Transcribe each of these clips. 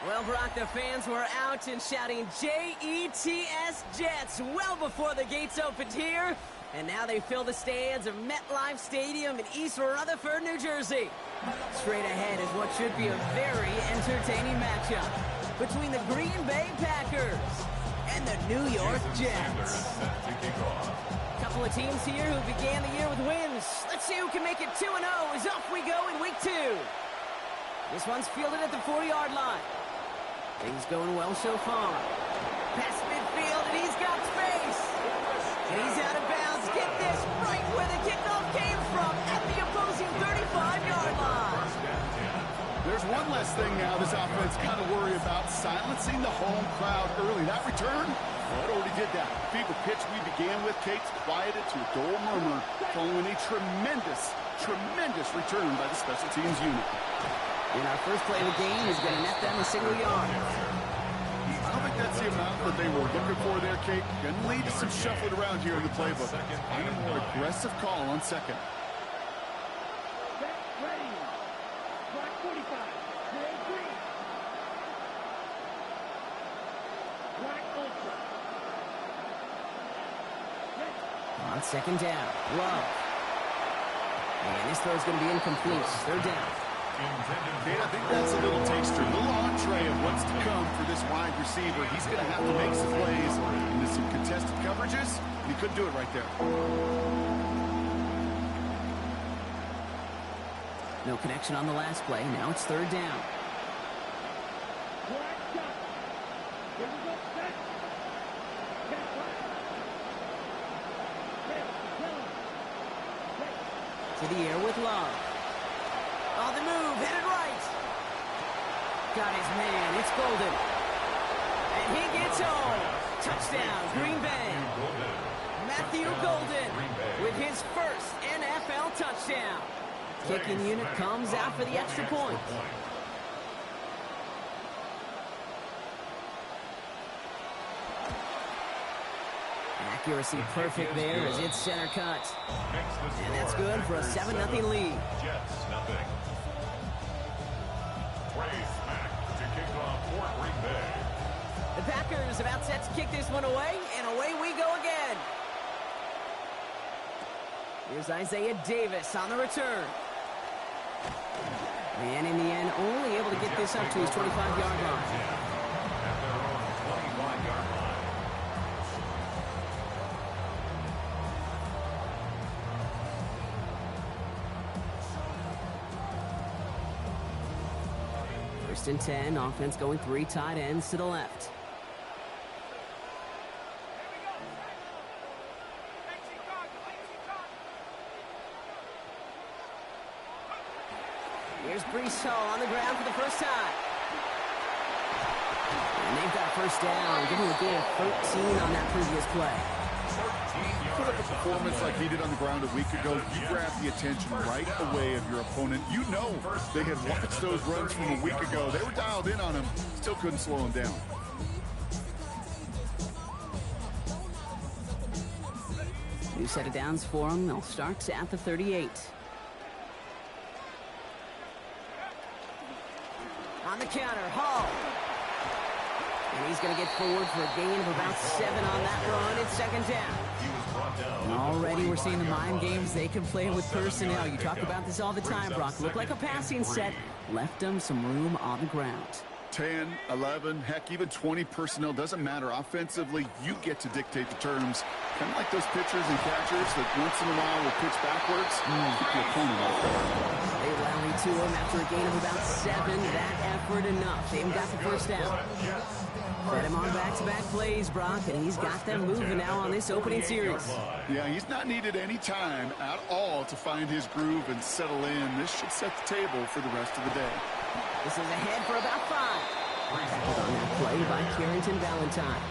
Well, Brock, the fans were out and shouting J-E-T-S Jets well before the gates opened here. And now they fill the stands of MetLife Stadium in East Rutherford, New Jersey. Straight ahead is what should be a very entertaining matchup between the Green Bay Packers and the New York Jets. A couple of teams here who began the year with wins. Let's see who can make it 2-0 as off we go in week 2. This one's fielded at the 4-yard line. Things going well so far. Past midfield, and he's got space. And he's out of bounds. Get this, right where the kickoff came from, at the opposing 35-yard line. There's one less thing now this offense got to worry about, silencing the home crowd early. That return, well, it already did that. The feeble pitch we began with, Kate's quieted to a dull murmur following a tremendous return by the special teams unit. And our first play of the game is going to net them a single yard. I don't think that's the amount that they were looking for there, Kate. Going to lead to some shuffling around here in the playbook. Find a more aggressive call on second. On second down, Love. And this throw is going to be incomplete. Third down. Kate, I think that's a little taster, a little entree of what's to come for this wide receiver. He's going to have to make some plays into some contested coverages. He couldn't do it right there. No connection on the last play. Now it's third down. To the air with Love. On the move, headed right. Got his man, it's Golden. And he gets home. Touchdown, Green Bay. Matthew Golden with his first NFL touchdown. Kicking unit comes out for the extra point. Accuracy perfect there as it's center cut. And that's good for a 7-0 lead. Jets, nothing. The Packers about set to kick this one away, and away we go again. Here's Isaiah Davis on the return. And in the end, only able to get this up to his 25-yard line. First and 10, offense going 3 tight ends to the left. Here's Breece Hall on the ground for the first time. And they've got a first down, giving a gain of 13 on that previous play. Put up a performance like he did on the ground a week ago, you grab the attention right away of your opponent. You know they had watched those runs from a week ago. They were dialed in on him, still couldn't slow him down. New set of downs for him. They'll start at the 38. On the counter, Hall. And he's going to get forward for a gain of about 7 on that run. It's second down. And already we're seeing the mind games they can play with personnel. You talk about this all the time, Brock. Looked like a passing set. Left them some room on the ground. 10, 11, heck, even 20 personnel, doesn't matter. Offensively, you get to dictate the terms. Kind of like those pitchers and catchers that once in a while will pitch backwards. Keep the opponent off guard. They rally to him after a gain of about 7. That effort enough. They haven't got the first down. Fed him on back-to-back plays, Brock, and he's got them moving now on this opening series. Yeah, he's not needed any time at all to find his groove and settle in. This should set the table for the rest of the day. This is ahead for about 5. Tackled on that play by Carrington Valentine.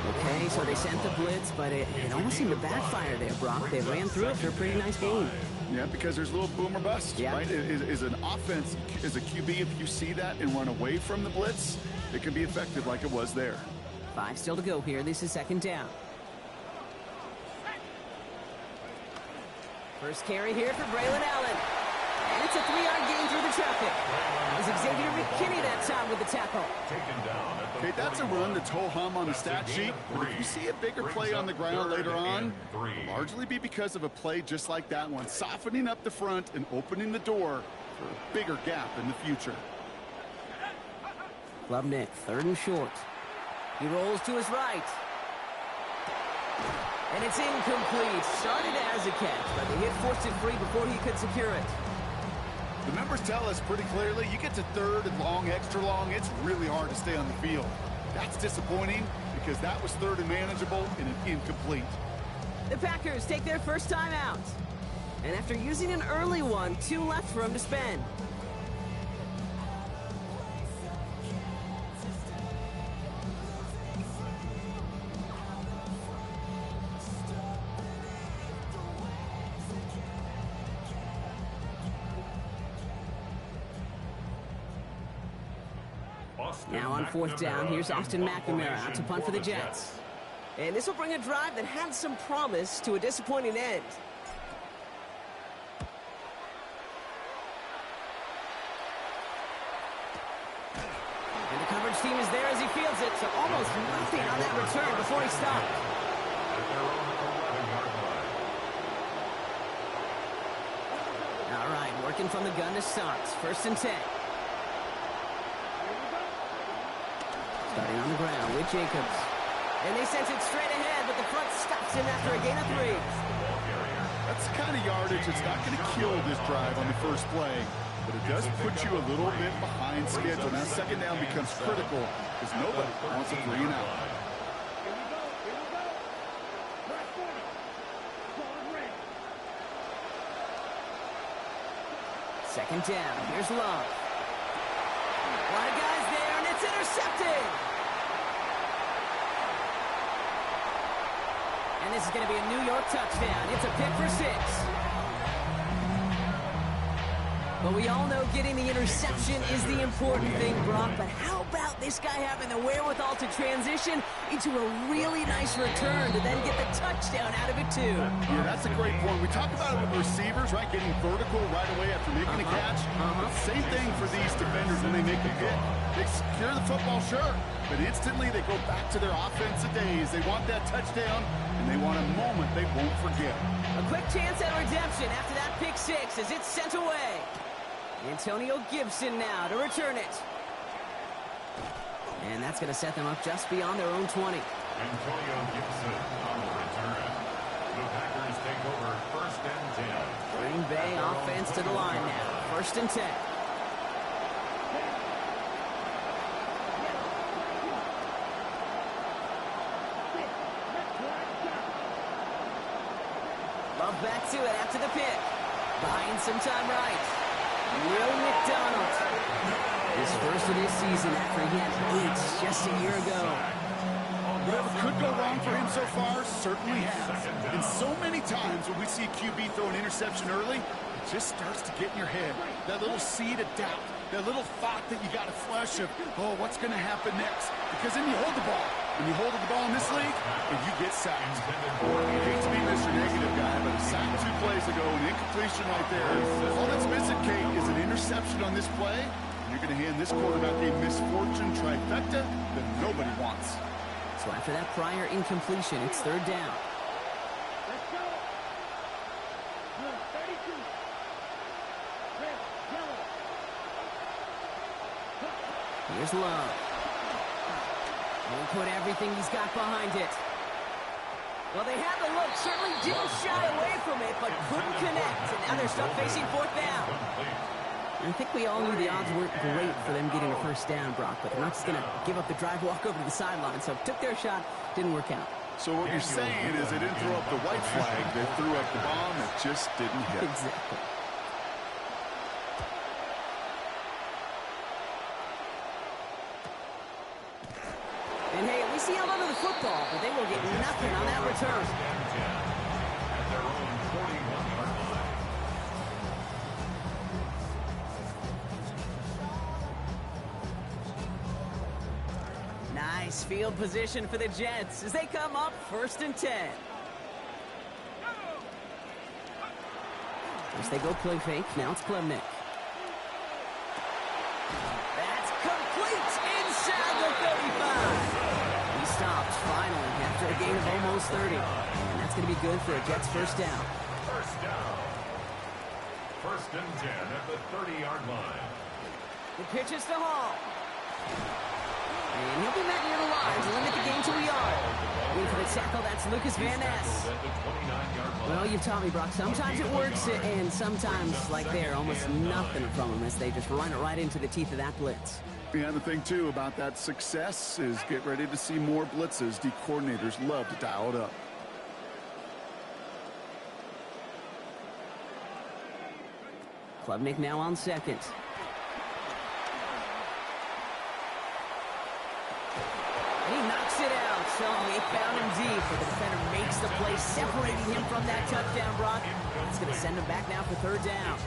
Okay, so they sent the blitz, but it almost seemed to backfire there, Brock. They ran through it for a pretty nice game. Yeah, because there's a little boom or bust, right? Is an offense, as a QB, if you see that and run away from the blitz, it can be effective like it was there. 5 still to go here. This is second down. First carry here for Braylon Allen. And it's a 3-yard gain through the traffic. It was Xavier McKinney that time with the tackle. Okay, that's a run that's ho-hum on the stat sheet. But if you see a bigger play on the ground later on, it'll largely be because of a play just like that one, softening up the front and opening the door for a bigger gap in the future. Klubnik, 3rd and short. He rolls to his right. And it's incomplete. Started as a catch, but the hit forced it free before he could secure it. The numbers tell us pretty clearly, you get to 3rd and long, extra long, it's really hard to stay on the field. That's disappointing because that was 3rd and manageable and an incomplete. The Packers take their first time out. And after using an early one, 2 left for him to spend. Now on 4th down, here's Austin McNamara out to punt for the Jets. And this will bring a drive that had some promise to a disappointing end. And the coverage team is there as he fields it, so almost nothing on that return before he stopped. All right, working from the gun to start. 1st and 10. Starting on the ground with Jacobs. And they sent it straight ahead, but the front stops him after a gain of 3. That's the kind of yardage that's not going to kill this drive on the first play, but it does put you a little bit behind schedule. Now 2nd down becomes critical because nobody wants a 3 and out. Second down, here's Love. A lot of guys there, and it's intercepted. And this is going to be a New York touchdown. It's a pick for 6. But we all know getting the interception is the important thing, Brock. But how about this guy having the wherewithal to transition into a really nice return to then get the touchdown out of it, too? Yeah, that's a great point. We talk about it with receivers, right? Getting vertical right away after making a catch. Same thing for these defenders when they make a hit. They secure the football, sure, but instantly they go back to their offensive days. They want that touchdown, and they want a moment they won't forget. A quick chance at redemption after that pick 6 as it's sent away. Antonio Gibson now to return it. And that's going to set them up just beyond their own 20. Antonio Gibson on the return. The Packers take over 1st and 10. Green Bay offense to the line now. 1st and 10. Love back to it after the pick. Buying some time right. Will McDonald. His first of this season after he had 8 just a year ago. Whatever could go wrong for him so far certainly has. And so many times when we see QB throw an interception early, it just starts to get in your head. That little seed of doubt. That little thought that you got to flush of, oh, what's going to happen next? Because then you hold the ball. When you hold the ball in this league, and you get sacked. I hate to be Mr. Negative guy, but a sack 2 plays ago, an incompletion right there. All that's missing, Kate, is an interception on this play. And you're going to hand this quarterback a misfortune trifecta that nobody wants. So after that prior incompletion, it's 3rd down. Here's Love. He'll put everything he's got behind it. Well, they had the look. Certainly didn't shy away from it, but couldn't connect. And now they're stuck facing 4th down. And I think we all knew the odds weren't great for them getting a 1st down, Brock, but they're not just going to give up the drive, walk over to the sideline. So took their shot, didn't work out. So what you're saying is they didn't throw up the white flag. They threw up the bomb. It just didn't hit. Exactly. And hey, at least he held onto the football, but they will get nothing on that return. At their own 41-yard line. Nice field position for the Jets as they come up 1st and 10. First they go play fake. Now it's Klubnik. That's complete. right inside the 35. He stopped finally after a gain of almost 30. And that's going to be good for a Jets first down. First down. First and 10 at the 30-yard line. The pitch is to Hall. And he'll be met near the line to limit the gain to a yard. In for the tackle, that's Lucas Van Ness. Well, you've taught me, Brock. Sometimes it works, and sometimes, like there, almost nothing from them as they just run it right into the teeth of that blitz. Yeah, the thing, too, about that success is get ready to see more blitzes. The coordinators love to dial it up. Klubnik now on second. And he knocks it out. So he found him deep, but the defender makes the play, separating him from that touchdown, Brock. It's going to send him back now for third down.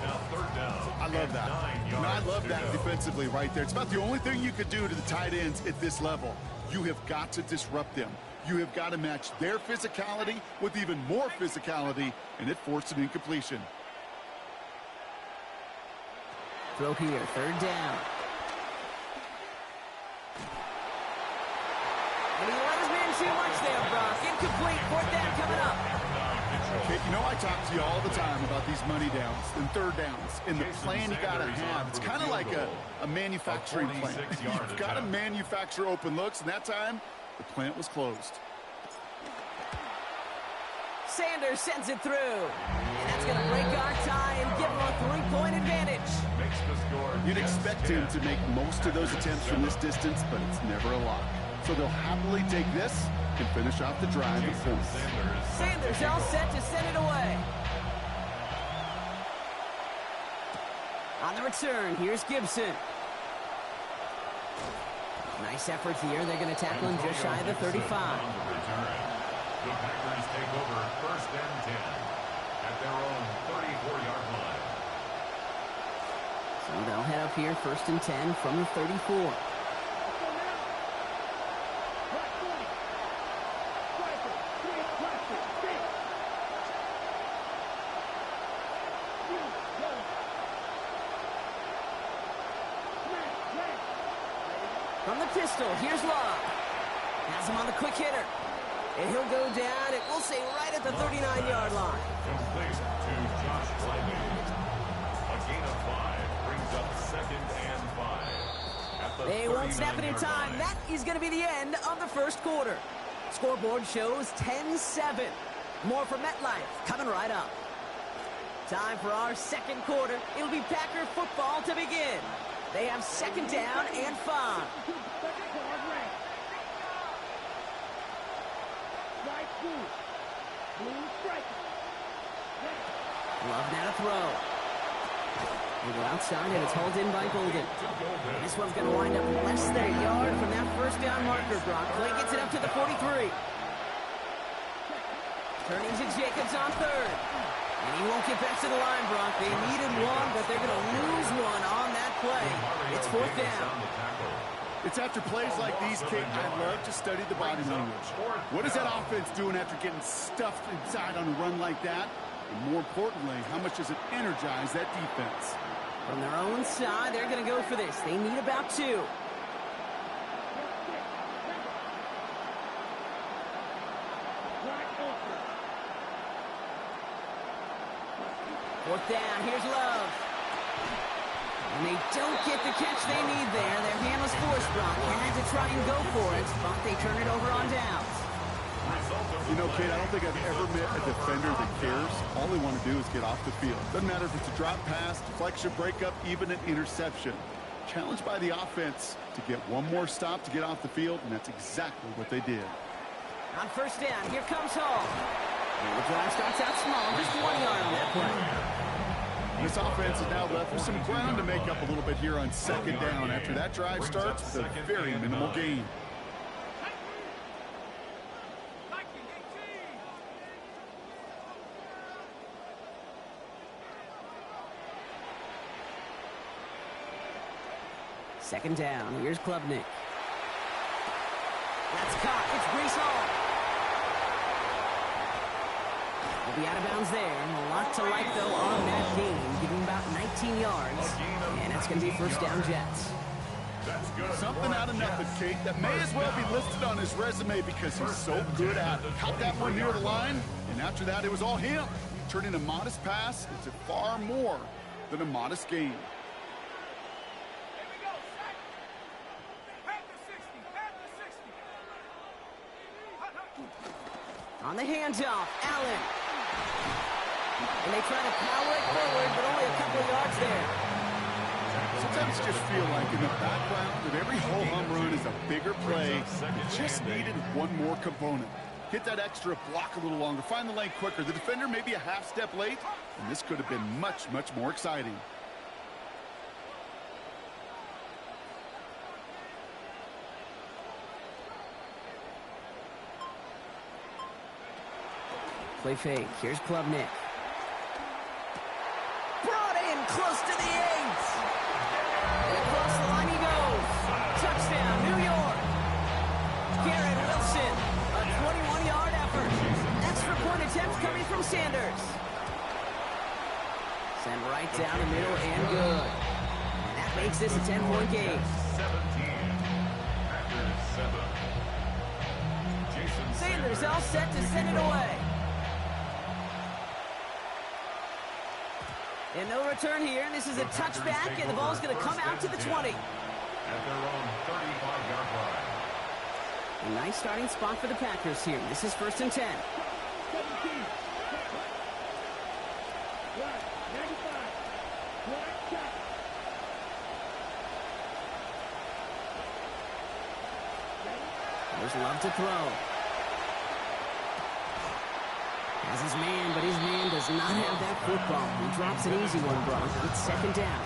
I love that. I love that defensively right there. It's about the only thing you could do to the tight ends at this level. You have got to disrupt them. You have got to match their physicality with even more physicality, and it forced an incompletion. Throw here, third down. And he let his man too much there, Brock. Incomplete, fourth down coming up. Okay, you know I talk to you all the time about these money downs and third downs and the plan you got to have. It's kind of like a manufacturing plant. You've got to manufacture open looks, and that time, the plant was closed. Sanders sends it through. And that's going to break our tie and give him a three-point advantage. You'd expect him to make most of those attempts from this distance, but it's never a lot. So they'll happily take this and finish off the drive with points. Sanders all set to send it away. On the return, here's Gibson. Nice effort here. They're going to tackle him just shy of the 35. The Packers take over first and 10 at their own 34-yard line. So they'll head up here first and 10 from the 34. From the pistol, here's Love. Has him on the quick hitter. And he'll go down, and we'll say right at the 39-yard line. Complete to Josh Blythe. A gain of 5 brings up second and 5. They won't snap it in time. That is going to be the end of the first quarter. Scoreboard shows 10-7. More for MetLife coming right up. Time for our second quarter. It'll be Packer football to begin. They have second down and 5. Love now to throw. They go outside, and it's hauled in by Golden. This one's going to wind up less than a yard from that first down marker, Brock. Clay gets it up to the 43. Turning to Jacobs on third. And he won't get back to the line, Brock. They needed one, but they're going to lose one on that play. It's fourth down. It's after plays like these, Kate, I love to study the body language. What is that offense doing after getting stuffed inside on a run like that? And more importantly, how much does it energize that defense? From their own side, they're going to go for this. They need about 2. Fourth down, here's Love. And they don't get the catch they need there. Their hand was forced, Brock. Had to try and go for it, but they turn it over on downs. You know, Kate, I don't think I've ever met a defender that cares. All they want to do is get off the field. Doesn't matter if it's a drop pass, deflection, breakup, even an interception. Challenged by the offense to get one more stop to get off the field, and that's exactly what they did. On first down, here comes Hall. And the drive starts out small, just 1 yard on that play. This offense is now left with some ground to make up a little bit here on second down after that drive starts with a very minimal gain. Second down, here's Klubnik. That's caught, it's Breece Hall. Will be out of bounds there. A lot to like, though, on that game. Giving about 19 yards. And that's going to be first down Jets. That's good. Something out of nothing, Kate. That may as well be listed on his resume because he's so good at it. Caught that one near the line, and after that, it was all him. Turning a modest pass into far more than a modest gain. On the handoff, Allen. And they try to power it forward, but only a couple of yards there. Sometimes just feel like in the background of every ho-hum run is a bigger play. Just needed one more component. Hit that extra block a little longer. Find the lane quicker. The defender may be a half step late, and this could have been much, much more exciting. Play fake. Here's Klubnik. Brought in close to the 8. And across the line he goes. Touchdown, New York. Garrett Wilson. A 21-yard effort. Extra point attempt coming from Sanders. Sent right down the middle and good. And that makes this a 10-point game. 17. Packers 7. Jason Sanders all set to send it away. And no return here. This is a touchback, and the ball's going to come out to the 20. At their own 35-yard line. A nice starting spot for the Packers here. This is 1st and 10. There's Love to throw. Has his man, but his man does not have that football. He drops an easy one, Brock. It's 2nd down.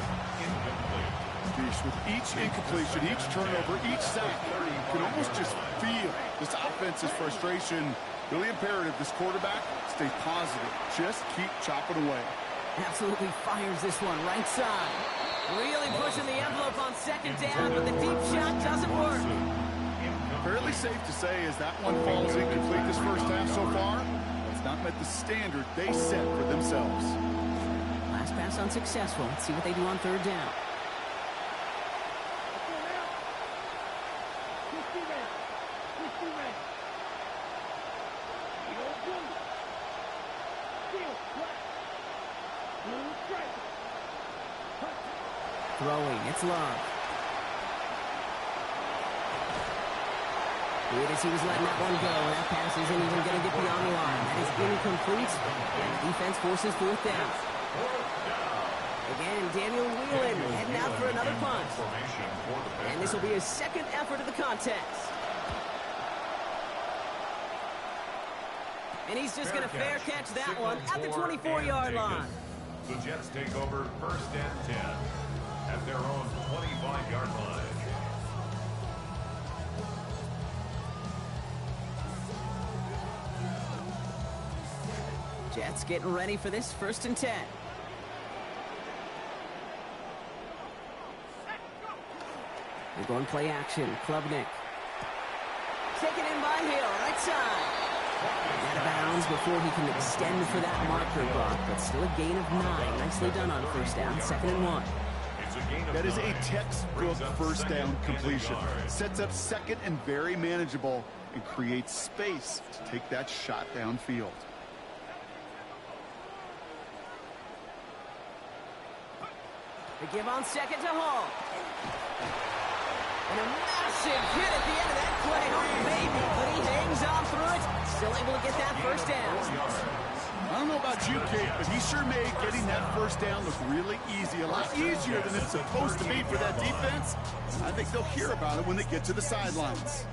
With each incompletion, each turnover, each sack, you can almost just feel this offense's frustration. Really imperative this quarterback stay positive. Just keep chopping away. Absolutely fires this one right side. Really pushing the envelope on 2nd down, but the deep shot doesn't work. Fairly safe to say as that one falls incomplete this first half so far, it's not met the standard they set for themselves. Last pass unsuccessful. Let's see what they do on 3rd down. Throwing, it's Love. Weird as he was letting that one go. That pass isn't even going to get beyond the line. That is incomplete. And the defense forces 4th down. Again, Daniel Whelan heading out for another punt. And this will be his 2nd effort of the contest. And he's just going to fair catch that one at the 24-yard line. The Jets take over 1st and 10 at their own 25-yard line. Jets getting ready for this 1st and 10. They're going play action. Klubnik. Taken in by Hill, right side. Out of bounds before he can extend for that marker, Brock, but still a gain of 9. Nicely done on 1st down, 2nd and 1. That is a textbook 1st down completion. Sets up 2nd and very manageable and creates space to take that shot downfield. They give on 2nd to Hall. And a massive hit at the end of that play. Oh, maybe, but he hangs on through it. Still able to get that 1st down. I don't know about you, Kate, but he sure made getting that 1st down look really easy. A lot easier than it's supposed to be for that defense. I think they'll hear about it when they get to the sidelines.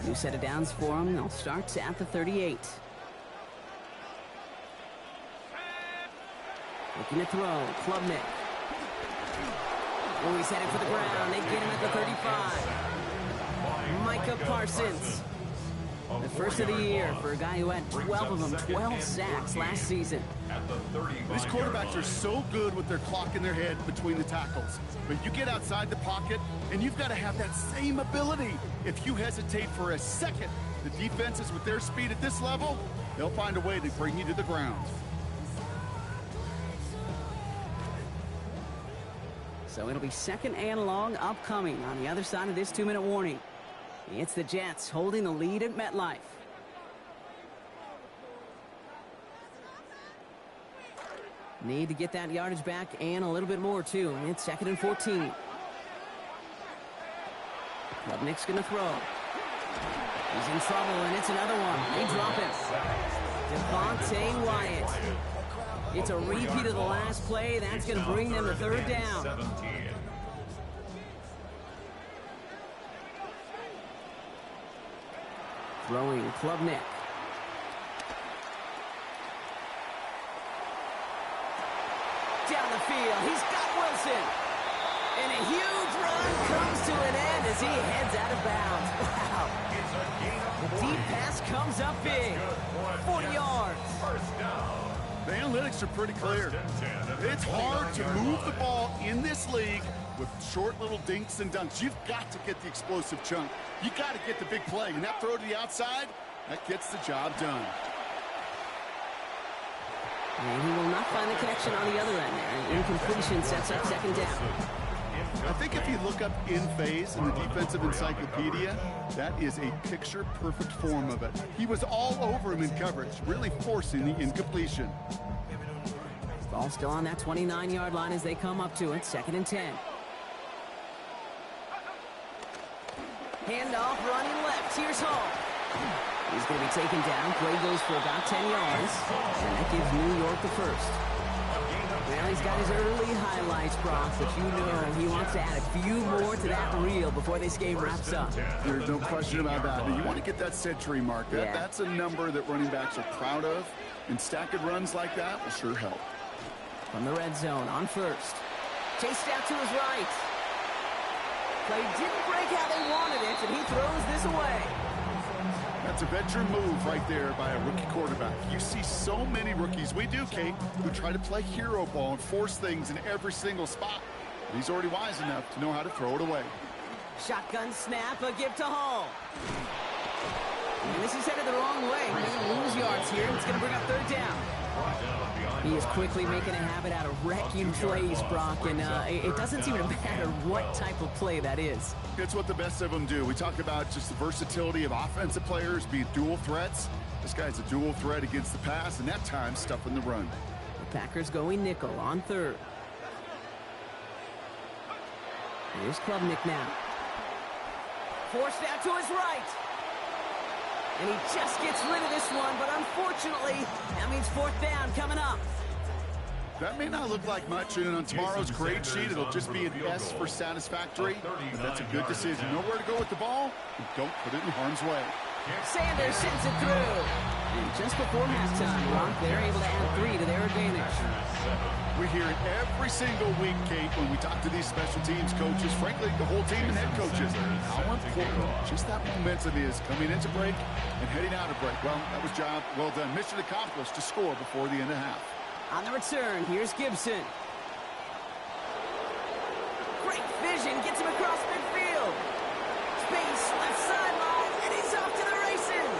New set of downs for them. They'll start at the 38. Looking to throw. Klubnik. Oh, he's headed for the ground. They get him at the 35. Micah Parsons. The 1st of the year for a guy who had 12 of them, 12 sacks last season. These quarterbacks are so good with their clock in their head between the tackles. But you get outside the pocket, and you've got to have that same ability. If you hesitate for a second, the defenses with their speed at this level, they'll find a way to bring you to the ground. So it'll be second and long upcoming on the other side of this 2-minute warning. It's the Jets holding the lead at MetLife. Need to get that yardage back and a little bit more, too. It's second and 14. Klubnik's going to throw. He's in trouble, and it's another one. They drop it. Devontae Wyatt. It's a repeat of the last play. That's going to bring them to third down. Throwing Klubnik. Down the field, he's got Wilson. And a huge run comes to an end as he heads out of bounds. Wow. The deep pass comes up big. 40 yards. The analytics are pretty clear. It's hard to move the ball in this league with short little dinks and dunks. You've got to get the explosive chunk. You got to get the big play. And that throw to the outside, that gets the job done. And he will not find the connection on the other end there. Incompletion sets up second down. I think if you look up in phase in the defensive encyclopedia, that is a picture-perfect form of it. He was all over him in coverage, really forcing the incompletion. Ball still on that 29-yard line as they come up to it. Second and 10. Handoff running left. Here's Hall. He's going to be taken down. Play goes for about 10 yards. And that gives New York the first. Well, he's got his early highlights, Brock, but you know he wants to add a few more to that reel before this game wraps up. There's no question about that. You want to get that century mark. That's a number that running backs are proud of. And stacking runs like that will sure help. From the red zone on first. Chased out to his right. Play didn't break how they wanted it, and he throws this away. That's a veteran move right there by a rookie quarterback. You see so many rookies, we do, Kate, who try to play hero ball and force things in every single spot. He's already wise enough to know how to throw it away. Shotgun snap, a give to Hall. And this is headed the wrong way. He's going to lose yards here. It's going to bring up third down. He is quickly making a habit out of wrecking plays, Brock, and it doesn't seem to matter what type of play that is. It's what the best of them do. We talk about just the versatility of offensive players being dual threats. This guy's a dual threat against the pass, and that time stuffing the run. The Packers going nickel on third. Here's Klubnik now. Forced out to his right. And he just gets rid of this one, but unfortunately, that means fourth down coming up. That may not look like much, and on tomorrow's grade sheet, it'll just be an S for satisfactory. But that's a good decision. Know where to go with the ball, and don't put it in harm's way. Sanders sends it through. And just before halftime, Brock, they're able to add 3 to their advantage. We hear it every single week, Kate, when we talk to these special teams coaches, frankly, the whole team and head coaches, how important just that momentum is coming into break and heading out of break. Well, that was job well done. Mission accomplished to score before the end of half. On the return, here's Gibson. Great vision, gets him across midfield. Space, left sideline, and he's off to the races.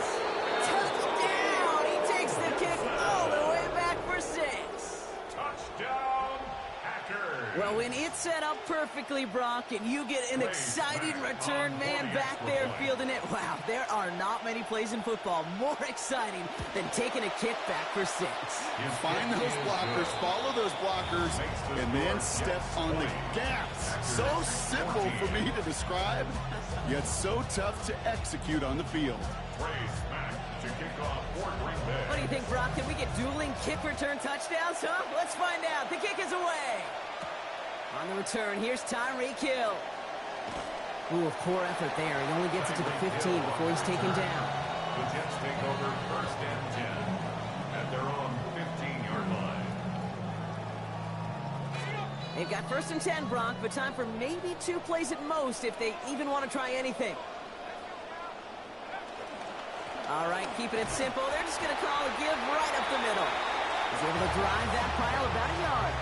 Touchdown! He takes the kick all the way back for 6. Touchdown, Packers. Well, when it's set up perfectly, Brock, and you get an exciting return man back there fielding it, wow, there are not many plays in football more exciting than taking a kick back for 6. Find those blockers, follow those blockers, and then step on the gas. So simple for me to describe, yet so tough to execute on the field. What do you think, Brock? Can we get dueling kick return touchdowns, huh? Let's find out. The kick is away. On the return, here's Tyreek Hill. Ooh, poor effort there. He only gets it to the 15 before he's taken down. The Jets take over first and 10 at their own 15-yard line. They've got first and 10, Brock, but time for maybe 2 plays at most if they even want to try anything. All right, keeping it simple. They're just going to call a give right up the middle. He's able to drive that pile about a yard.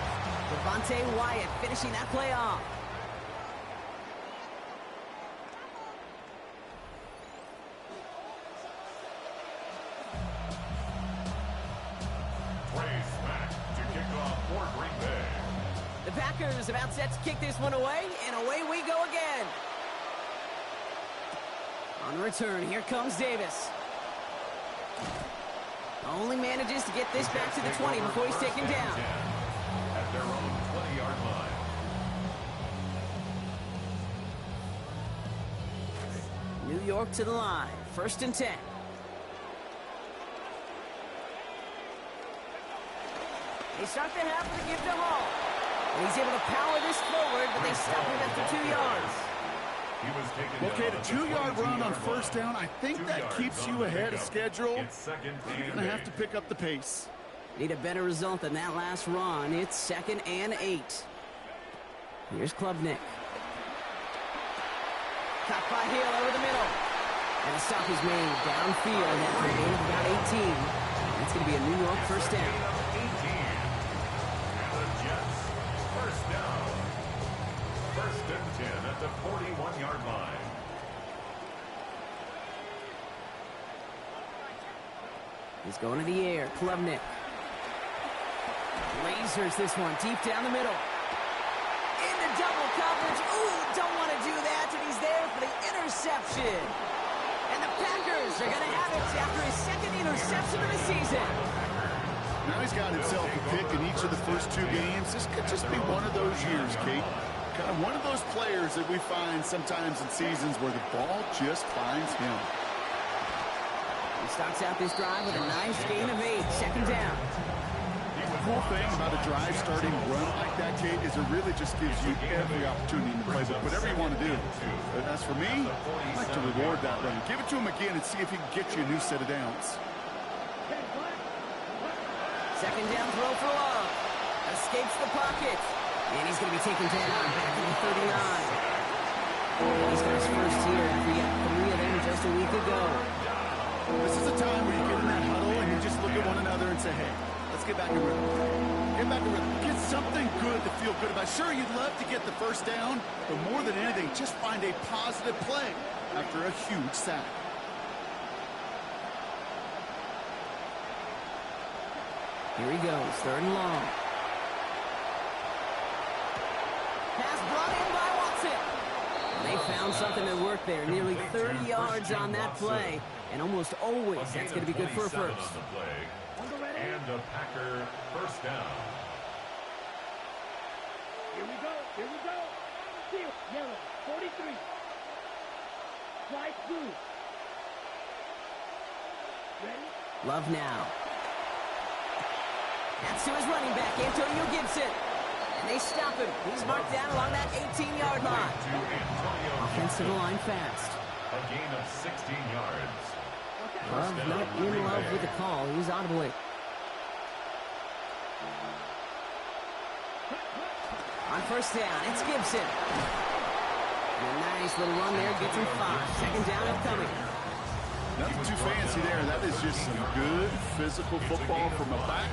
Devontae Wyatt finishing that play off. Trace back to kick off for Green Bay. The The Packers about set to kick this one away, and away we go again. On the return, here comes Davis. Only manages to get this back to the 20 before he's taken down. At their own 20-yard line. New York to the line. 1st and 10. They start the half with a give to Hall. And he's able to power this forward, but they stop him after 2 yards. Okay, the 2-yard run on 1st down, I think that keeps you ahead of schedule. You're going to have to pick up the pace. Need a better result than that last run. It's 2nd and 8. Here's Klubnik. Caught by Hill over the middle. And a stop is made downfield after a gain of about 18. That's going to be a New York 1st down. First down. 1st and 10 at the 41-yard line. He's going to the air. Klubnik. Lasers this one deep down the middle. Into double coverage. Ooh, don't want to do that. And he's there for the interception. And the Packers are going to have it after his 2nd interception of the season. Now he's got himself a pick in each of the first 2 games. This could just be one of those years, Kate. Kind of one of those players that we find sometimes in seasons where the ball just finds him. He starts out this drive with a nice gain of 8. 2nd down. The cool thing about a drive starting run like that, Kate, is it really just gives you every opportunity to play whatever you want to do. But as for me, I like to reward that run. Give it to him again and see if he can get you a new set of downs. 2nd down throw for Love. Escapes the pocket. And he's going to be taken down back to the 39. He's got his first here after he had 3 of them just a week ago. This is a time where you get in that huddle and you just look at one another and say, hey, let's get back in rhythm. Get back in rhythm. Get something good to feel good about. Sure, you'd love to get the 1st down, but more than anything, just find a positive play after a huge sack. Here he goes, 3rd and long. Pass brought in by Watson. They found something that worked there. Nearly 30 yards on that play. And almost always, that's going to be good for a first. And a Packer 1st down. Here we go. Here we go. Field, yellow, 43. Flight blue. Ready? Love now. That's to his running back, Antonio Gibson. And they stop him. He's marked down along that 18-yard line. Offensive line fast. A gain of 16 yards. Love not in love with the call. He's audible it. On 1st down, it's Gibson. And a nice little run there gets him 5. 2nd down upcoming. Nothing too fancy there. That is just some good physical football from a back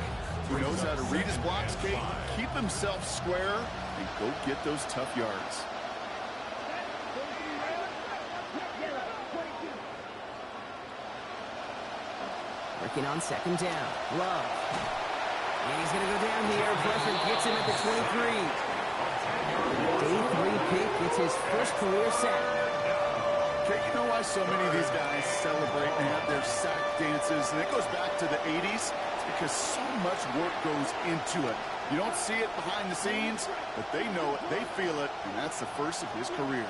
who knows how to read his blocks, Kate, keep himself square, and go get those tough yards. Working on 2nd down. Love. And he's going to go down here. Bradford gets him at the 23. Day 3 pick. It's his 1st career sack. Okay, you know why so many of these guys celebrate and have their sack dances? And it goes back to the 80s. It's because so much work goes into it. You don't see it behind the scenes, but they know it, they feel it, and that's the 1st of his career.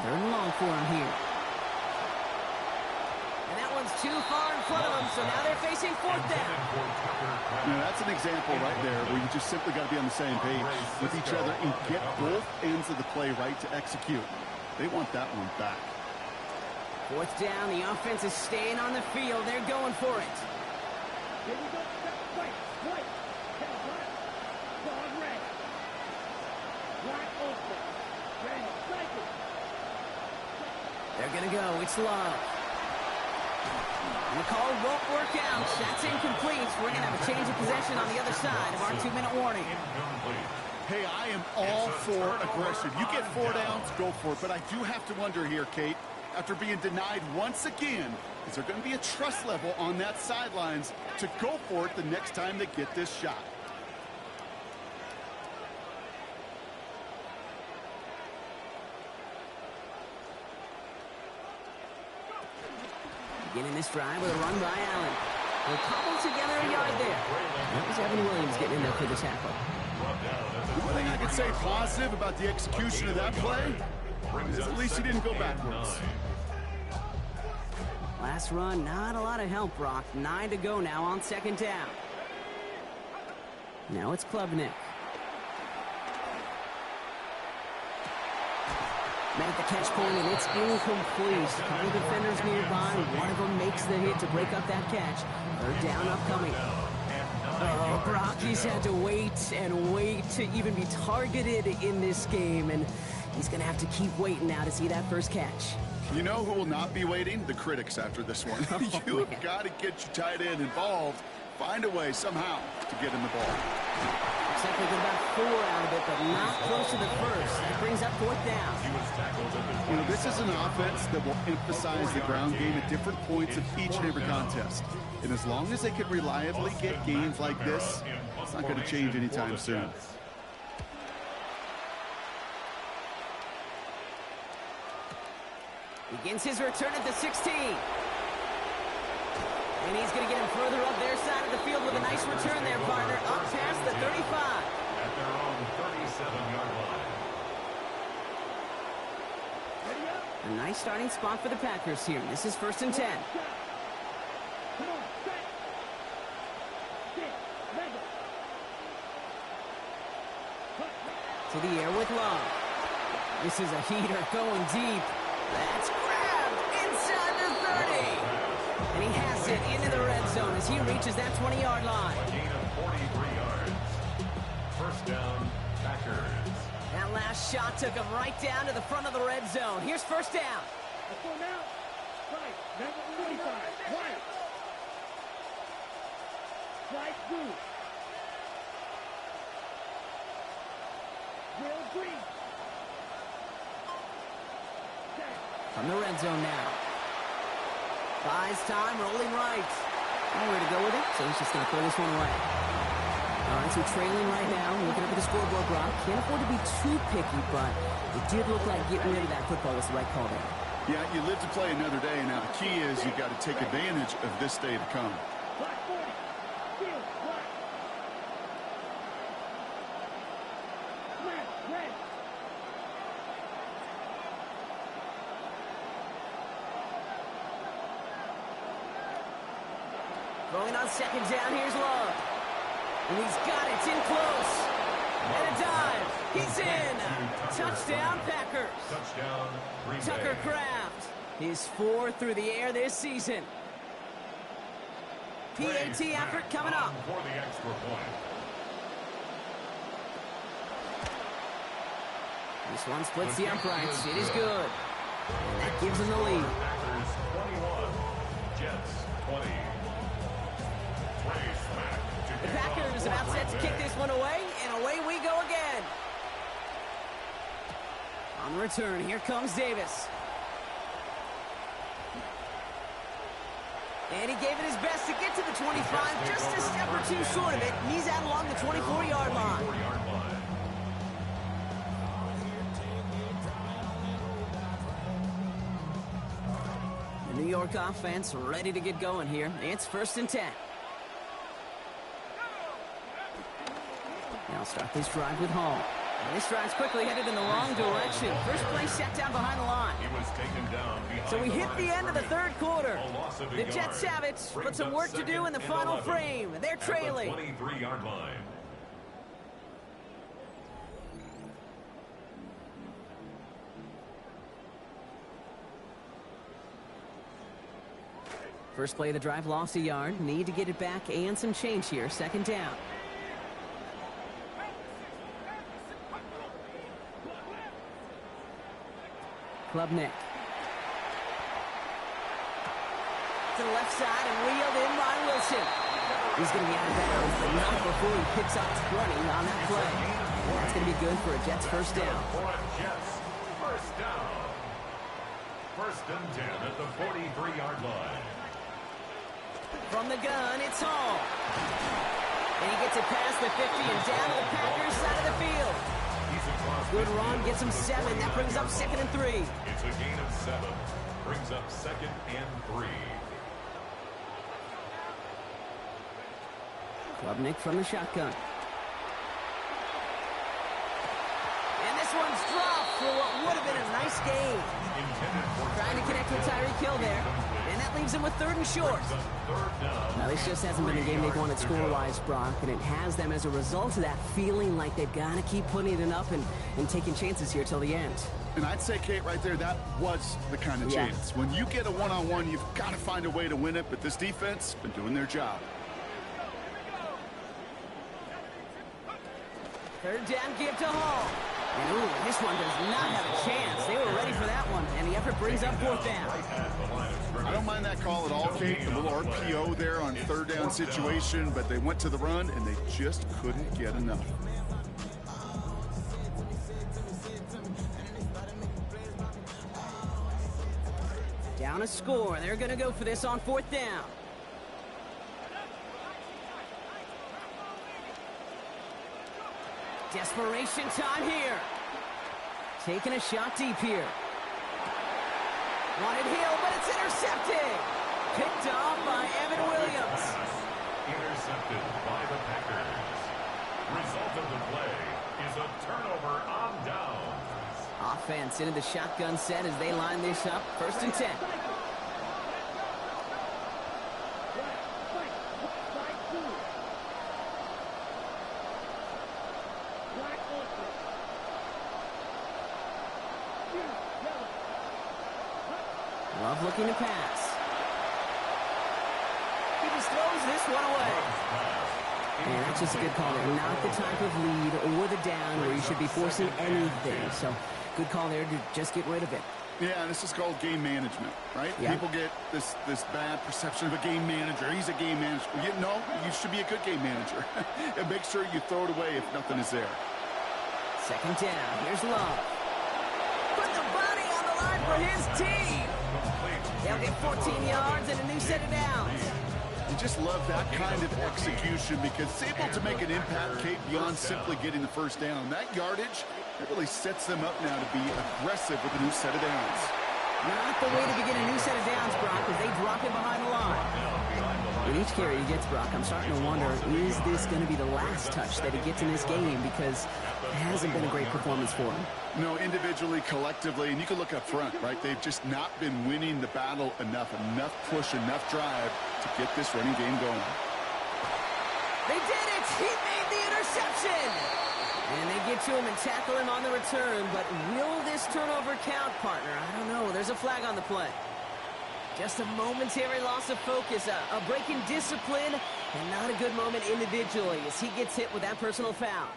Third and long for him here. And that one's too far in front of him, so now they're facing 4th down. Now, that's an example right there where you just simply got to be on the same page with each other and get both ends of the play right to execute. They want that one back. 4th down, the offense is staying on the field. They're going for it. Here we go. White. Tell black. Dog red. Black open. Red. Cycle. They're going to go. It's Love. And the call won't work out. That's incomplete. We're going to have a change of possession on the other side of our 2-minute warning. Hey, I am all for aggression. You get 4 downs, go for it. But I do have to wonder here, Kate, after being denied once again. Is there going to be a trust level on that sidelines to go for it the next time they get this shot? Beginning this drive with a run by Allen. They'll cobble together a yard there. That was Evan Williams getting in there for the tackle. One thing I can say positive about the execution of that play is at least he didn't go backwards. Last run, not a lot of help, Brock. 9 to go now on second down. Now it's Klubnik. Met at the catch point, and it's incomplete. A couple of defenders nearby. One of them makes the hit to break up that catch. Third down upcoming. Oh, Brock, he's had to wait and wait to even be targeted in this game, and he's going to have to keep waiting now to see that first catch. You know who will not be waiting? The critics after this one. You've got to get your tight end involved. Find a way somehow to get him the ball. Looks like they get about 4 out of it, but not close to the first. That brings up fourth down. You know, this is an offense that will emphasize the ground game at different points of each and every contest. And as long as they can reliably get gains like this, it's not going to change anytime soon. Begins his return at the 16. And he's going to get him further up their side of the field with a nice return there, partner. Up past the 35. At their own 37-yard line. A nice starting spot for the Packers here. This is 1st and 10. To the air with Love. This is a heater going deep. That's grabbed inside the 30. And he has it into the red zone as he reaches that 20-yard line. A gain of 43 yards. First down, Packers. That last shot took him right down to the front of the red zone. Here's first down. Let's go now. Right, number 45, White. White blue. Will Green. From the red zone now. Buys time, rolling right. Nowhere to go with it, so he's just going to throw this one away. All right, so trailing right now, looking up at the scoreboard, Brock. Can't afford to be too picky, but it did look like getting rid of that football was the right call there. Yeah, you live to play another day. Now, the key is you've got to take advantage of this day to come. Black 40. Field, black. Flat, red. Throwing on second down, here's Love. And he's got it, it's in close. And a dive, he's in. Touchdown, Packers. Touchdown, Green Bay. Tucker Kraft, his 4th through the air this season. PAT effort coming up. For the extra point. This one splits the uprights. It is good. And that gives him the lead. Packers 21, Jets 20. The Packers about set to kick this one away, and away we go again. On the return, here comes Davis. And he gave it his best to get to the 25, just a step or two short of it. He's out along the 24-yard line. The New York offense ready to get going here. It's 1st and 10. Now start this drive with Hall. And this drive's quickly headed in the wrong direction. First play set down behind the line. He was taken down behind So we hit the end of the scrimmage. 3rd quarter. A loss of a The yard. Jets have it, but Brings some up work to do in the second final and 11 frame. They're at the trailing. 23-yard line. First play of the drive, lost a yard. Need to get it back and some change here. 2nd down. Klubnik. To the left side and wheeled in by Wilson. He's going to be out of bounds, but not before he picks up 20 on that play. That's going to be good for a Jets first down. For a Jets first down. first and 10 at the 43-yard line. From the gun, it's Hall. And he gets it past the 50 and down to the Packers side of the field. Good run, gets him 7. That brings up 2nd and 3. It's a gain of 7. Brings up 2nd and 3. Klubnik from the shotgun. And this one's dropped for what would have been a nice game. Trying to connect with Tyreek Hill there. And that leaves him with 3rd and short. Now, this just hasn't been a game they've wanted score-wise, Brock, and it has them as a result of that feeling like they've got to keep putting it up and taking chances here till the end. And I'd say, Kate, right there, that was the kind of chance. When you get a one-on-one, you've got to find a way to win it, but this defense been doing their job. 3rd down, give to Hall. And ooh, this one does not have a chance. They were ready for that one, and the effort brings up 4th down. I don't mind that call at all, Kate. A little RPO there on 3rd down situation, but they went to the run, and they just couldn't get enough. Down a score. They're going to go for this on 4th down. Desperation time here. Taking a shot deep here. Wanted Hill, but it's intercepted. Picked off by Evan Williams. Intercepted by the Packers. Result of the play is a turnover on downs. Offense into the shotgun set as they line this up. 1st and 10. Love looking to pass. He just throws this one away. And that's just a good call there. Not the type of lead or the down where you should be forcing anything. So, good call there to just get rid of it. Yeah, this is called game management, right? Yeah. People get this bad perception of a game manager. He's a game manager. No, you should be a good game manager. And make sure you throw it away if nothing is there. 2nd down. Here's Love. Put the body on the line for his team. They'll get 14 yards and a new set of downs. You just love that kind of execution because it's able to make an impact, Kate, beyond simply getting the 1st down. That yardage, it really sets them up now to be aggressive with a new set of downs. Not the way to begin a new set of downs, Brock, as they drop it behind the line. With each carry he gets, Brock, I'm starting to wonder, is this going to be the last touch that he gets in this game? Because it hasn't been a great performance for him. No, individually, collectively, and you can look up front, right? They've just not been winning the battle enough push, enough drive to get this running game going. They did it! He made the interception! And they get to him and tackle him on the return, but will this turnover count, partner? I don't know. There's a flag on the play. Just a momentary loss of focus, a break in discipline, and not a good moment individually as he gets hit with that personal foul.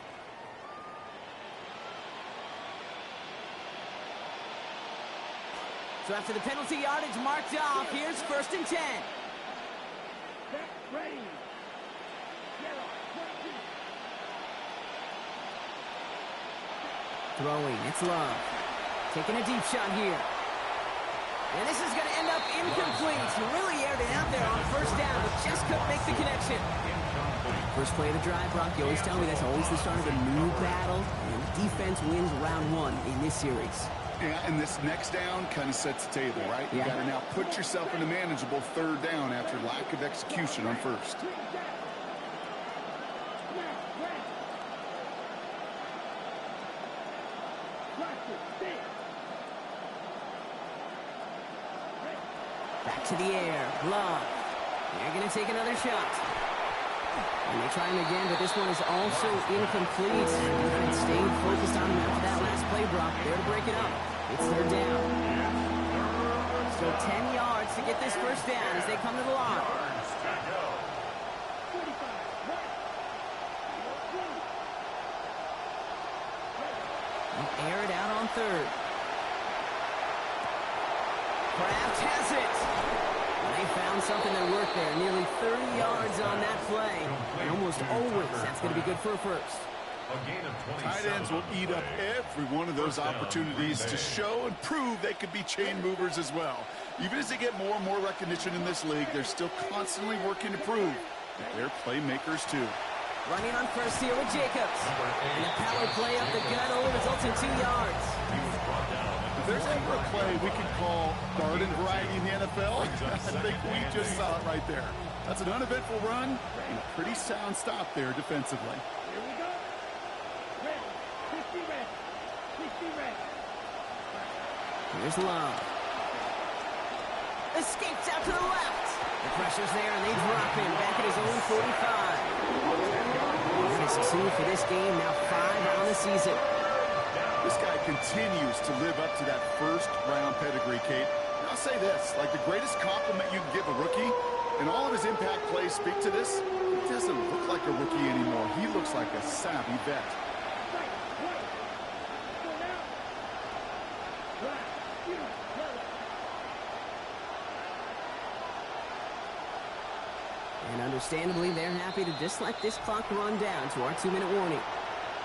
So after the penalty yardage marked off, here's 1st and 10. Ready. Throwing, it's Love. Taking a deep shot here. And this is going to end up incomplete. He really aired it out there on 1st down, but just couldn't make the connection. First play of the drive, Brock, you always tell me that's always the start of a new battle, and defense wins round 1 in this series. Yeah, and this next down kind of sets the table, right? You got to now put yourself in a manageable 3rd down after lack of execution on 1st. Back to the air. Love. They're going to take another shot. And they try him again, but this one is also incomplete. Defense stayed focused on him after that last play, Brock. There to break it up. It's 3rd down. Still 10 yards to get this 1st down as they come to the line. They'll air it out on 3rd. Kraft has it. And they found something that worked there. Nearly 30 yards on that play. And almost always that's going to be good for a 1st. A gain of 27. Tight ends will eat up every one of those opportunities to show and prove they could be chain movers as well. Even as they get more and more recognition in this league, they're still constantly working to prove that they're playmakers too. Running on first here with Jacobs. And a power play up the gut only results in 2 yards. If there's ever a play we could call garden variety in the NFL, I think we just saw it right there. That's an uneventful run and a pretty sound stop there defensively. Here we go. Red. 50 red. 60 red. Here's Love. Escapes out to the left. The pressure's there, and they drop him back at his own 45. That is 2 for this game, now 5 on the season. This guy continues to live up to that first-round pedigree, Kate. And I'll say this, like the greatest compliment you can give a rookie, and all of his impact plays speak to this, he doesn't look like a rookie anymore. He looks like a savvy vet. Right. Right. Go now. Black. Yellow. And understandably, they're happy to just let this clock run down to our 2-minute warning.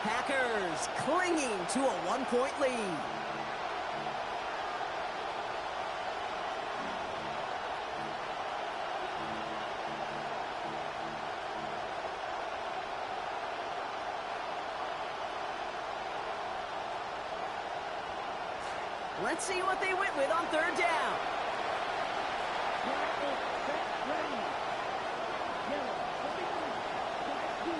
Packers clinging to a 1-point lead. Let's see what they went with on 3rd down. Black is set ready. Yellow. 43. Black 2.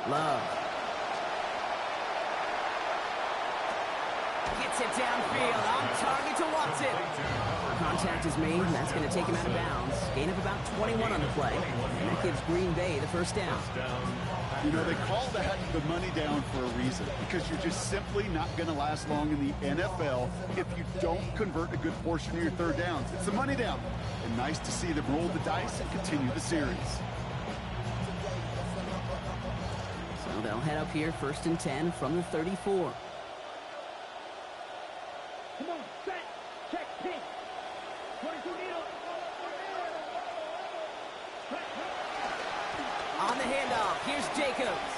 5. Love. Gets it downfield, on target to Watson. Contact is made, and that's going to take him out of bounds. Gain of about 21 on the play, and that gives Green Bay the 1st down. You know, they call that the money down for a reason, because you're just simply not going to last long in the NFL if you don't convert a good portion of your 3rd downs. It's the money down. And nice to see them roll the dice and continue the series. So they'll head up here 1st and 10 from the 34. Come on, set. Check pin. 22 needle. On the handoff, here's Jacobs.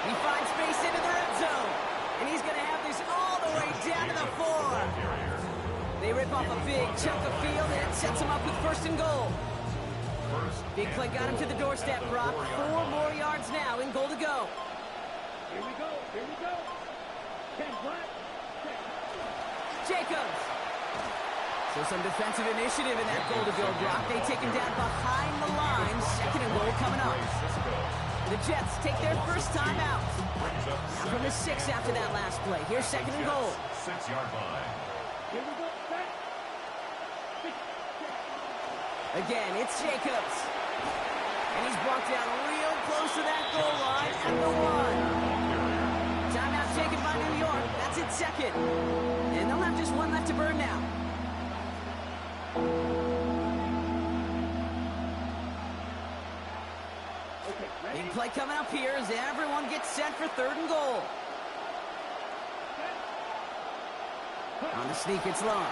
He finds space into the red zone. And he's going to have this all the way down to the 4. They rip off a big chunk of field, and it sets him up with 1st and goal. Big play got him to the doorstep, Brock. 4 more yards now in goal to go. Here we go. Here we go. 10 black. Jacobs. So some defensive initiative in that goal to go, Brock. They take him down behind the line. 2nd and goal coming up. The Jets take their 1st time out. Now from the 6 after that last play. Here's 2nd and goal. 6-yard line. Here we go. Set. Again, it's Jacobs. And he's brought down real close to that goal line at the 1. Timeout taken by New York. That's its 2nd. And they'll have just 1 left to burn now. Big play coming up here as everyone gets set for 3rd and goal. On the sneak, it's Love.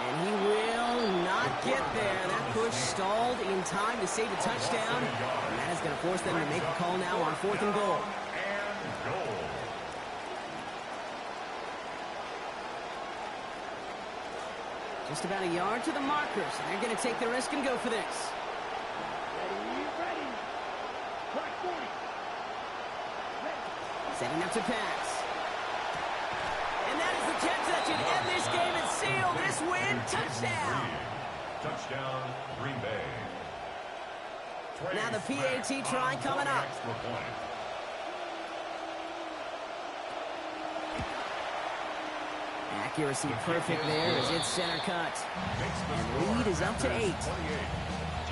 And he will not get there. That push stalled in time to save a touchdown. And that is going to force them to make a call now on 4th and goal. And goal. Just about a yard to the marker, so they're going to take the risk and go for this. Ready, ready. Black 40. Ready. Setting up to pass. And that is the catch that should end this game and seal this win. Touchdown. Touchdown, Green Bay. Now the PAT try coming up. Extra point. Accuracy perfect there as it's center cut. And lead is up to 8. 28.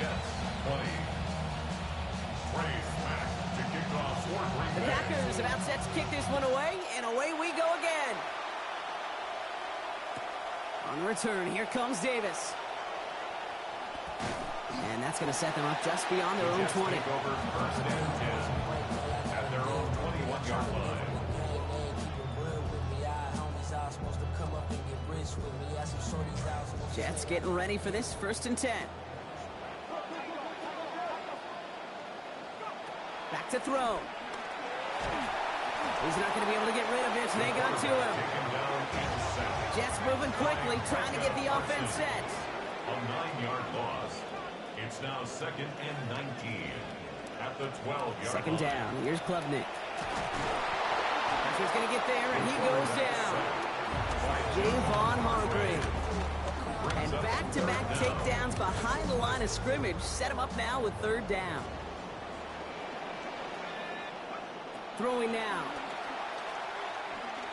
Jets 20. Praise back to kick off for Green The Bay. Packers about set to kick this one away, and away we go again. On the return, here comes Davis. And that's going to set them up just beyond their own 20. Take over 1st and 10 at their own 21-yard line. Jets getting ready for this 1st and 10. Back to throw. He's not going to be able to get rid of it. They got to him. Jets moving quickly, trying to get the offense set. A 9-yard loss. It's now 2nd and 19 at the 12-yard line. Second down. Here's Klubnik. He's going to get there, and he goes down. Javon Hargrave. And back-to-back takedowns behind the line of scrimmage. Set him up now with 3rd down. Throwing now.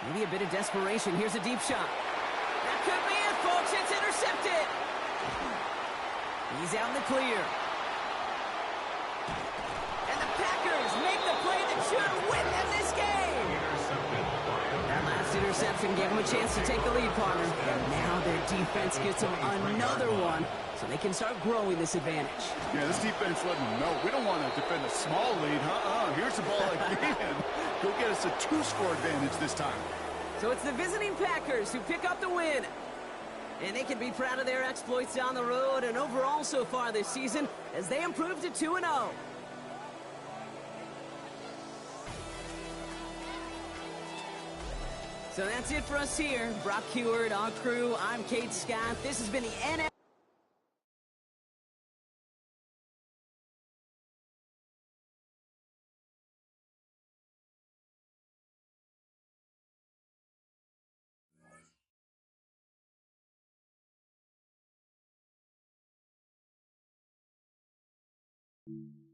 Maybe a bit of desperation. Here's a deep shot. That could be it, folks. It's intercepted. He's out in the clear. And the Packers make the play that should win them this game. That last interception gave them a chance to take the lead, partner. And now their defense gets them another one, so they can start growing this advantage. Yeah, this defense let them know we don't want to defend a small lead. Here's the ball again. Go get us a 2-score advantage this time. So it's the visiting Packers who pick up the win. And they can be proud of their exploits down the road and overall so far this season as they improve to 2-0. So that's it for us here. Brock Heward, our crew, I'm Kate Scott. This has been the NFL. you